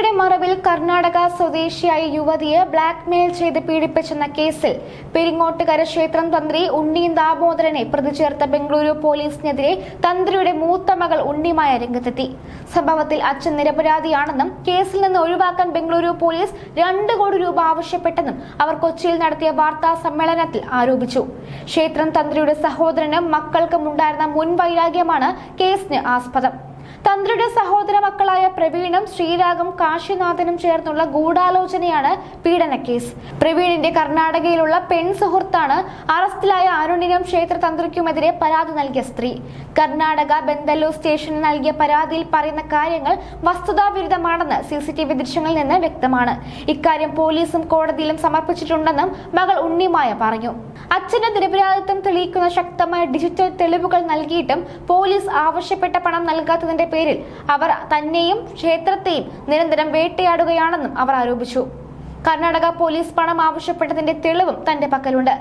പരാതിയുടെ മറവിൽ കർണാടക സ്വദേശിയായ യുവതിയെ ബ്ലാക്ക്മെയിൽ ചെയ്ത് പീഡിപ്പിച്ചെന്ന കേസിൽ പെരിങ്ങോട്ടുകര ക്ഷേത്രം തന്ത്രി ഉണ്ണി ദാമോദരനെ പ്രതി ചേർത്ത ബംഗളൂരു പോലീസിനെതിരെ തന്ത്രിയുടെ മൂത്ത മകൾ ഉണ്ണിമായ രംഗത്തെത്തി. സംഭവത്തിൽ അച്ഛൻ നിരപരാധിയാണെന്നും കേസിൽ നിന്ന് ഒഴിവാക്കാൻ ബംഗളൂരു പോലീസ് 2 കോടി രൂപ ആവശ്യപ്പെട്ടെന്നും അവർ കൊച്ചിയിൽ നടത്തിയ വാർത്താ സമ്മേളനത്തിൽ ആരോപിച്ചു. ക്ഷേത്രം തന്ത്രിയുടെ സഹോദരനും മക്കൾക്കും ഉണ്ടായിരുന്ന മുൻവൈരാഗ്യമാണ് കേസിന് ആസ്പദം. തന്ത്രിയുടെ സഹോദര മക്കളായ പ്രവീണും ശ്രീരാഗും കാശിനാഥനും ചേർന്നുള്ള ഗൂഢാലോചനയാണ് പീഡന കേസ്. പ്രവീണിന്റെ കർണാടകയിലുള്ള പെൺ സുഹൃത്താണ് അറസ്റ്റിലായ അരുണിനും ക്ഷേത്രതന്ത്രിക്കുമെതിരെ പരാതി നൽകിയ സ്ത്രീ. കർണാടക ബെന്തല്ലൂർ സ്റ്റേഷനിൽ നൽകിയ പരാതിയിൽ പറയുന്ന കാര്യങ്ങൾ വസ്തുതാവിരുദ്ധമാണെന്ന് CCTV ദൃശ്യങ്ങളിൽ നിന്ന് വ്യക്തമാണ്. ഇക്കാര്യം പോലീസും കോടതിയിലും സമർപ്പിച്ചിട്ടുണ്ടെന്നും മകൾ ഉണ്ണിമായ പറഞ്ഞു. അച്ഛന്റെ നിരപരാധിത്വം തെളിയിക്കുന്ന ശക്തമായ ഡിജിറ്റൽ തെളിവുകൾ നൽകിയിട്ടും പോലീസ് ആവശ്യപ്പെട്ട പണം നൽകാത്തതിന്റെ പേരിൽ അവർ തന്നെയും ക്ഷേത്രത്തെയും നിരന്തരം വേട്ടയാടുകയാണെന്നും അവർ ആരോപിച്ചു. കർണാടക പോലീസ് പണം ആവശ്യപ്പെട്ടതിന്റെ തെളിവും തന്റെ പക്കലുണ്ട്.